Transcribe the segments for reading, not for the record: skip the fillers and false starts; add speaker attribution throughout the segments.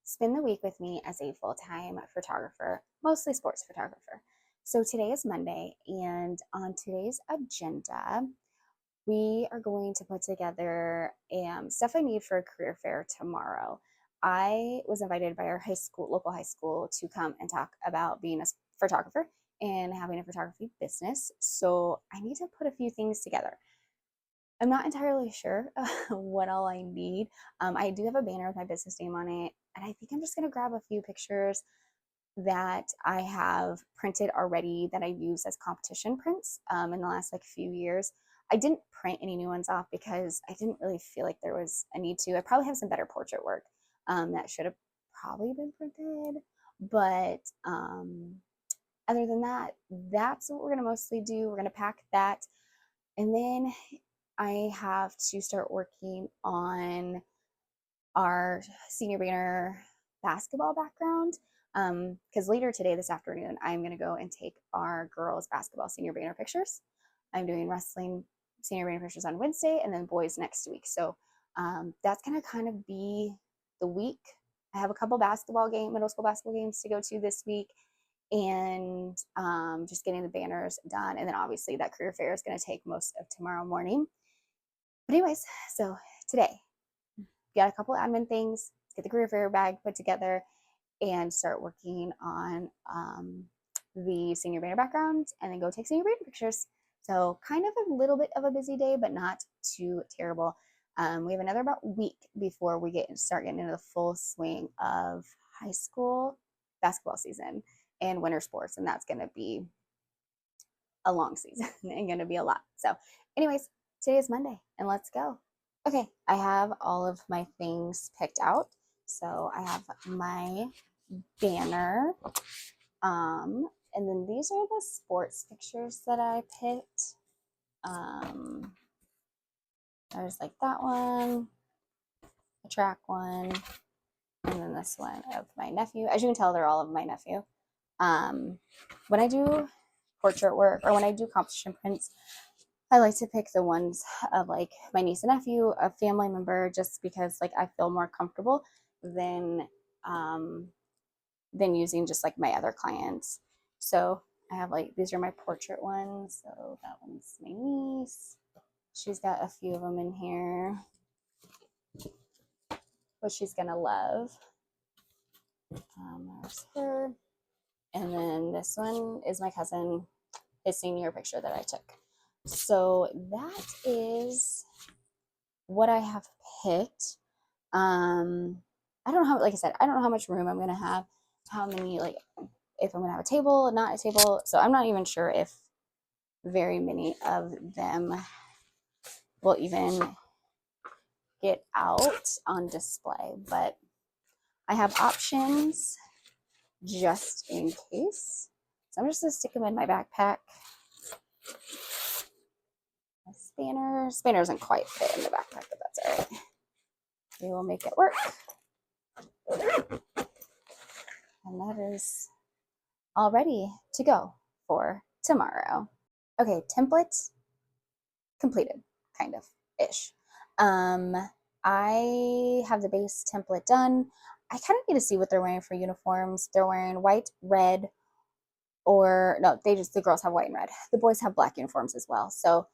Speaker 1: spend the week with me as a full-time photographer, mostly sports photographer. So today is Monday, and on today's agenda, we are going to put together stuff I need for a career fair tomorrow. I was invited by our local high school, to come and talk about being a photographer and having a photography business. So I need to put a few things together. I'm not entirely sure what all I need. I do have a banner with my business name on it, and I think I'm just going to grab a few pictures that I have printed already that I use as competition prints in the last few years. I didn't print any new ones off because I didn't really feel like there was a need to. I probably have some better portrait work that should have probably been printed, but other than that, that's what we're going to mostly do. We're going to pack that, and then I have to start working on our senior banner basketball background. Because later today, this afternoon, I'm going to go and take our girls basketball senior banner pictures. I'm doing wrestling senior banner pictures on Wednesday, and then boys next week. So that's going to kind of be the week. I have a couple middle school basketball games to go to this week, and just getting the banners done. And then obviously that career fair is going to take most of tomorrow morning. But anyways, so today, got a couple admin things, get the career fair bag put together, and start working on the senior banner background, and then go take senior banner pictures. So kind of a little bit of a busy day, but not too terrible. We have another about week before we start getting into the full swing of high school basketball season and winter sports, and that's going to be a long season and going to be a lot. So anyways, today is Monday, and let's go. Okay, I have all of my things picked out. So I have my banner. And then these are the sports pictures that I picked. There's that one, a track one, and then this one of my nephew. As you can tell, they're all of my nephew. When I do portrait work, or when I do competition prints, I like to pick the ones of my niece and nephew, a family member, just because I feel more comfortable than using just my other clients. So I have these are my portrait ones. So that one's my niece. She's got a few of them in here, which she's gonna love. There's her. And then this one is my cousin, his senior picture that I took. So that is what I have picked. I don't know how, like I said, I don't know how much room I'm gonna have, how many, if I'm gonna have a table, not a table. So I'm not even sure if very many of them will even get out on display, but I have options just in case. So I'm just gonna stick them in my backpack. My spanner doesn't quite fit in the backpack, but that's all right. We will make it work. And that is all ready to go for tomorrow. Okay, template completed, kind of ish. I have the base template done. I kind of need to see what they're wearing for uniforms. They're wearing white, red, or no, the girls have white and red. The boys have black uniforms as well. So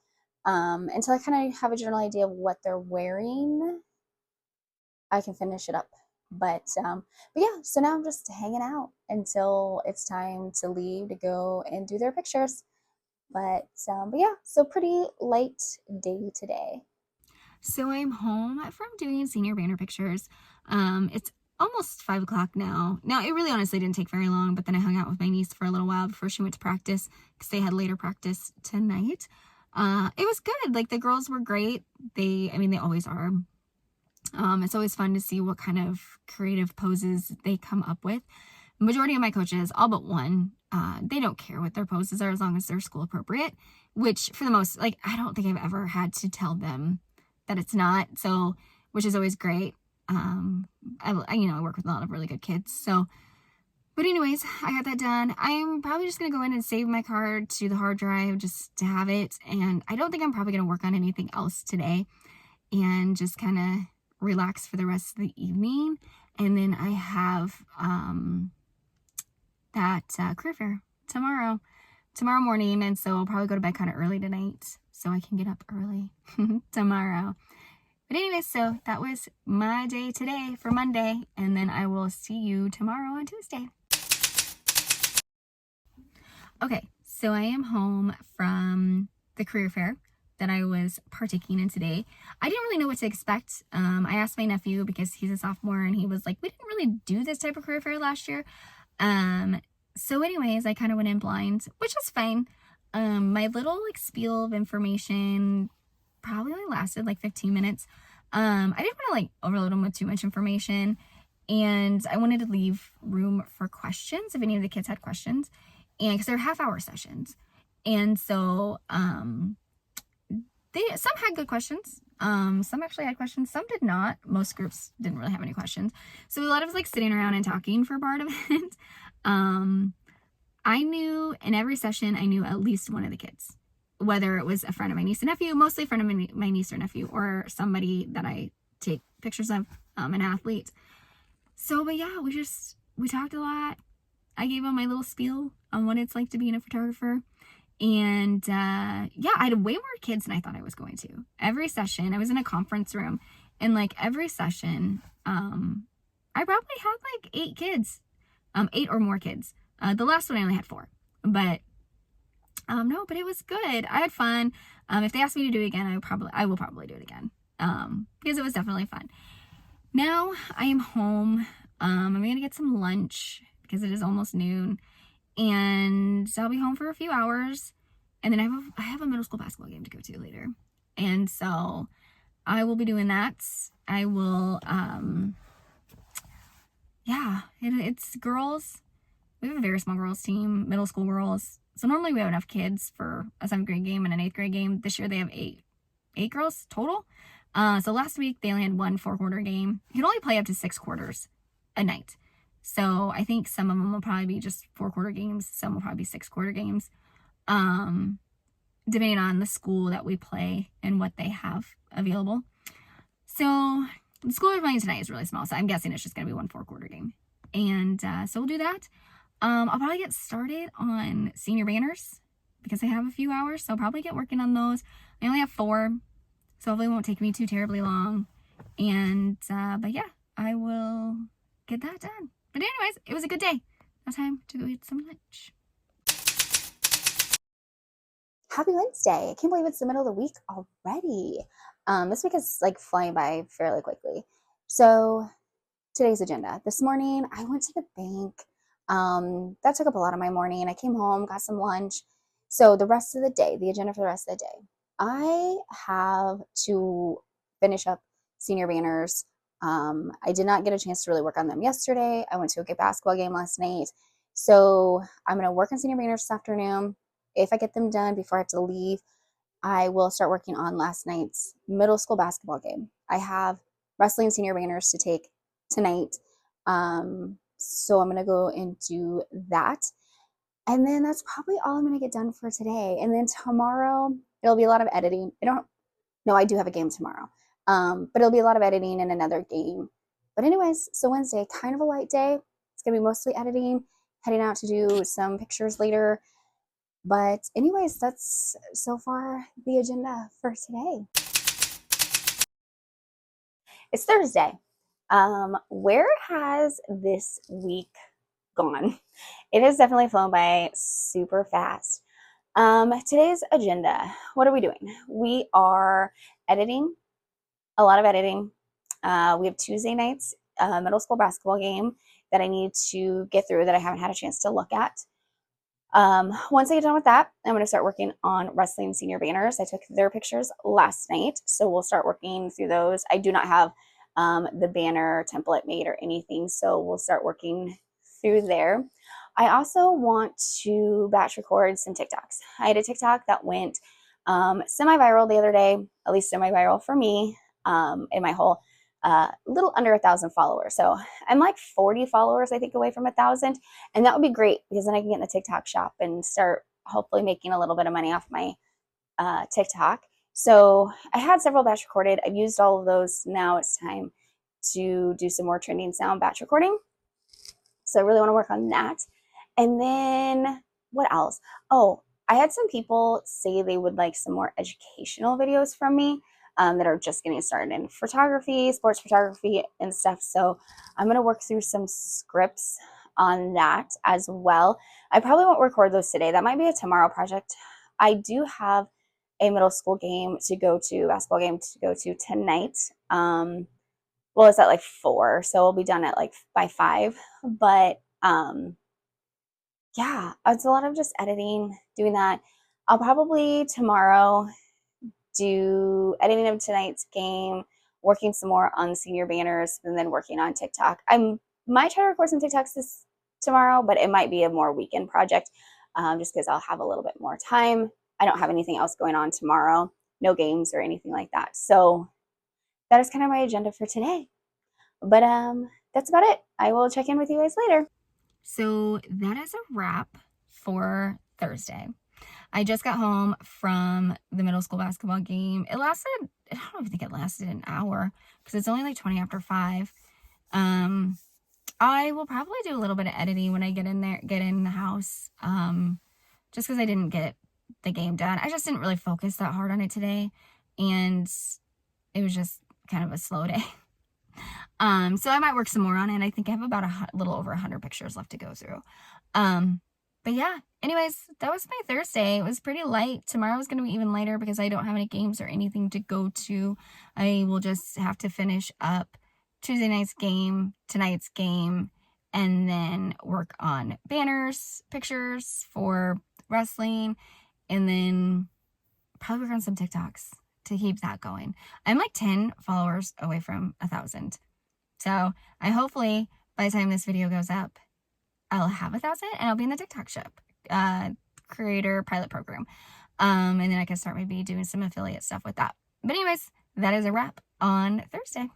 Speaker 1: until I kind of have a general idea of what they're wearing, I can finish it up. But yeah, so now I'm just hanging out until it's time to leave to go and do their pictures. But yeah, so pretty light day today.
Speaker 2: So I'm home from doing senior banner pictures. It's almost 5 o'clock now. Now, it really honestly didn't take very long, but then I hung out with my niece for a little while before she went to practice because they had later practice tonight. It was good. The girls were great. They always are. It's always fun to see what kind of creative poses they come up with. Majority of my coaches, all but one, they don't care what their poses are as long as they're school appropriate, which for the most, I don't think I've ever had to tell them that it's not. So, which is always great. I work with a lot of really good kids. So, but anyways, I got that done. I'm probably just going to go in and save my card to the hard drive just to have it. And I don't think I'm probably going to work on anything else today, and just kind of relax for the rest of the evening. And then I have that career fair tomorrow morning. And so I'll probably go to bed kind of early tonight so I can get up early tomorrow. But anyway, so that was my day today for Monday. And then I will see you tomorrow on Tuesday. Okay, so I am home from the career fair that I was partaking in today. I didn't really know what to expect. I asked my nephew because he's a sophomore and he was like, we didn't really do this type of career fair last year. So anyways, I kind of went in blind, which was fine. My little like spiel of information probably only lasted like 15 minutes. I didn't want to like overload them with too much information, and I wanted to leave room for questions if any of the kids had questions, and because they're half-hour sessions. And so some had good questions. Some actually had questions, some did not. Most groups didn't really have any questions. So a lot of us like sitting around and talking for part of it. I knew in every session, I knew at least one of the kids, whether it was a friend of my niece and nephew, mostly a friend of my niece or nephew, or somebody that I take pictures of, an athlete. So, but yeah, we talked a lot. I gave them my little spiel on what it's like to be a photographer. And yeah, I had way more kids than I thought I was going to. Every session, I was in a conference room, and like every session, I probably had like 8 kids, 8 or more kids. The last one I only had 4, but no, but it was good. I had fun. If they asked me to do it again, I will probably do it again, because it was definitely fun. Now I am home. I'm gonna get some lunch because it is almost noon, and I'll be home for a few hours, and then I have a middle school basketball game to go to later, and so I will be doing that. I will, yeah, it's girls. We have a very small girls team, middle school girls. So normally we have enough kids for a 7th grade game and an 8th grade game. This year they have eight girls total. So last week they only had 1 4-quarter game. You can only play up to 6 quarters a night. So I think some of them will probably be just 4-quarter games. Some will probably be 6-quarter games, depending on the school that we play and what they have available. So the school we're playing tonight is really small, so I'm guessing it's just going to be 1 4-quarter game. And so we'll do that. I'll probably get started on senior banners because I have a few hours, so I'll probably get working on those. I only have 4, so hopefully it won't take me too terribly long. And but yeah, I will get that done. But anyways, it was a good day. Now time to go eat some lunch.
Speaker 1: Happy Wednesday. I can't believe it's the middle of the week already. This week is like flying by fairly quickly. So today's agenda. This morning I went to the bank. That took up a lot of my morning. I came home, got some lunch. So the rest of the day, the agenda for the rest of the day, I have to finish up senior banners. I did not get a chance to really work on them yesterday. I went to a good basketball game last night. So I'm going to work on senior banners this afternoon. If I get them done before I have to leave, I will start working on last night's middle school basketball game. I have wrestling senior banners to take tonight. So I'm going to go and do that. And then that's probably all I'm going to get done for today. And then tomorrow, it'll be a lot of editing. I do have a game tomorrow. But it'll be a lot of editing and another game. But anyways, so Wednesday, kind of a light day. It's going to be mostly editing, heading out to do some pictures later. But anyways, that's so far the agenda for today. It's Thursday. Where has this week gone? It has definitely flown by super fast. Today's agenda, what are we doing? We are editing, a lot of editing. We have Tuesday night's middle school basketball game that I need to get through that I haven't had a chance to look at. Once I get done with that, I'm going to start working on wrestling senior banners. I took their pictures last night, so we'll start working through those. I do not have the banner template made or anything, so we'll start working through there. I also want to batch record some TikToks. I had a TikTok that went semi-viral the other day, at least semi-viral for me, in my whole little under 1,000 followers. So I'm like 40 followers, I think, away from 1,000. And that would be great because then I can get in the TikTok shop and start hopefully making a little bit of money off my TikTok. So I had several batch recorded. I've used all of those. Now it's time to do some more trending sound batch recording. So I really want to work on that. And then what else? Oh, I had some people say they would like some more educational videos from me that are just getting started in photography, sports photography, and stuff. So I'm going to work through some scripts on that as well. I probably won't record those today. That might be a tomorrow project. I do have a middle school game to go to, basketball game to go to tonight. Well, it's at like 4, so we'll be done at like by 5. But yeah, it's a lot of just editing, doing that. I'll probably tomorrow do editing of tonight's game, working some more on senior banners, and then working on TikTok. I might try to record some TikToks this tomorrow, but it might be a more weekend project, just because I'll have a little bit more time. I don't have anything else going on tomorrow, no games or anything like that. So that is kind of my agenda for today. But that's about it. I will check in with you guys later.
Speaker 2: So that is a wrap for Thursday. I just got home from the middle school basketball game. It lasted, I don't think it lasted an hour because it's only like 20 after 5. I will probably do a little bit of editing when I get in there, get in the house. Just because I didn't get the game done. I just didn't really focus that hard on it today. And it was just kind of a slow day. So I might work some more on it. I think I have about a little over 100 pictures left to go through. But yeah, anyways, that was my Thursday. It was pretty light. Tomorrow is going to be even lighter because I don't have any games or anything to go to. I will just have to finish up Tuesday night's game, tonight's game, and then work on banners, pictures for wrestling, and then probably work on some TikToks to keep that going. I'm like 10 followers away from 1,000. So I hopefully by the time this video goes up, I'll have 1,000 and I'll be in the TikTok shop, creator pilot program. And then I can start maybe doing some affiliate stuff with that. But anyways, that is a wrap on Thursday.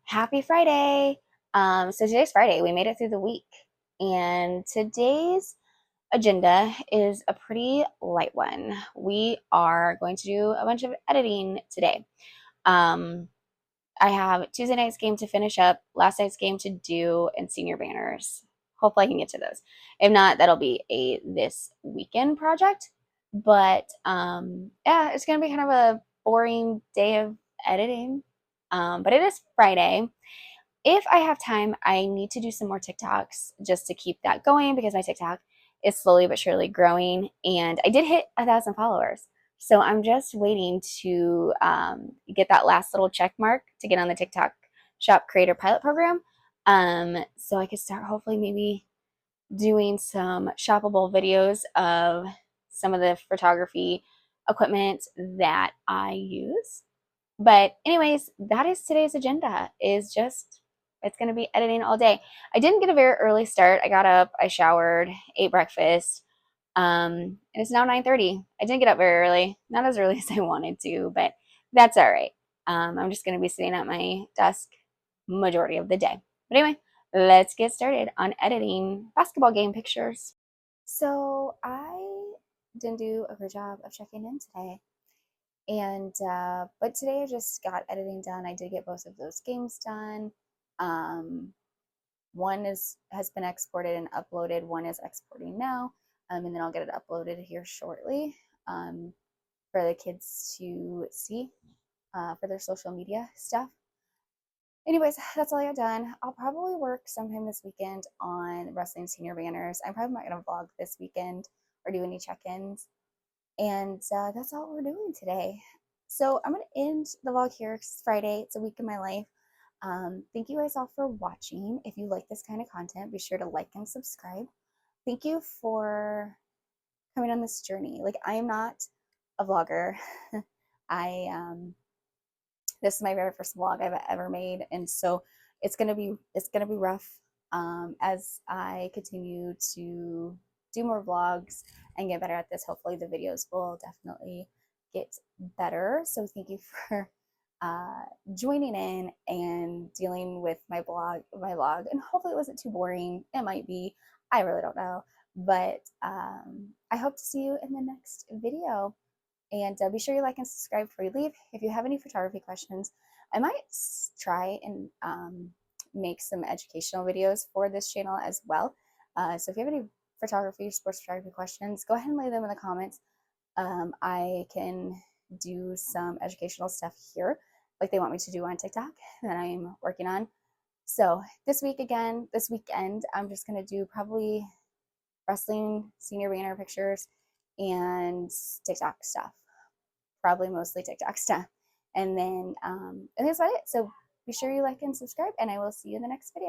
Speaker 1: Happy Friday. So today's Friday. We made it through the week. And today's agenda is a pretty light one. We are going to do a bunch of editing today. I have Tuesday night's game to finish up, last night's game to do, and senior banners. Hopefully I can get to those. If not, that'll be a this weekend project. But yeah, it's gonna be kind of a boring day of editing. But it is Friday. If I have time, I need to do some more TikToks just to keep that going because my TikTok is slowly but surely growing. And I did hit 1,000 followers. So I'm just waiting to get that last little check mark to get on the TikTok Shop Creator Pilot Program. So I could start hopefully maybe doing some shoppable videos of some of the photography equipment that I use. But anyways, that is today's agenda is just it's going to be editing all day. I didn't get a very early start. I got up, I showered, ate breakfast. And it's now 9:30. I didn't get up very early, not as early as I wanted to, but that's all right. I'm just going to be sitting at my desk majority of the day. But anyway, let's get started on editing basketball game pictures. So I didn't do a great job of checking in today. And but today I just got editing done. I did get both of those games done. One has been exported and uploaded. One is exporting now, and then I'll get it uploaded here shortly for the kids to see for their social media stuff. Anyways, that's all I got done. I'll probably work sometime this weekend on wrestling senior banners. I'm probably not going to vlog this weekend or do any check-ins. And that's all we're doing today. So I'm going to end the vlog here. It's Friday. It's a week in my life. Thank you guys all for watching. If you like this kind of content, be sure to like and subscribe. Thank you for coming on this journey. Like, I am not a vlogger. This is my very first vlog I've ever made, and so it's gonna be rough as I continue to do more vlogs and get better at this. Hopefully the videos will definitely get better. So thank you for joining in and dealing with my vlog, and hopefully it wasn't too boring. It might be, I really don't know, but I hope to see you in the next video. And be sure you like and subscribe before you leave. If you have any photography questions, I might try and make some educational videos for this channel as well. So if you have any photography, sports photography questions, go ahead and leave them in the comments. I can do some educational stuff here, like they want me to do on TikTok that I'm working on. So this weekend, I'm just gonna do probably wrestling, senior banner pictures, and TikTok stuff. Probably mostly TikTok stuff. And then, and that's about it. So be sure you like and subscribe, and I will see you in the next video.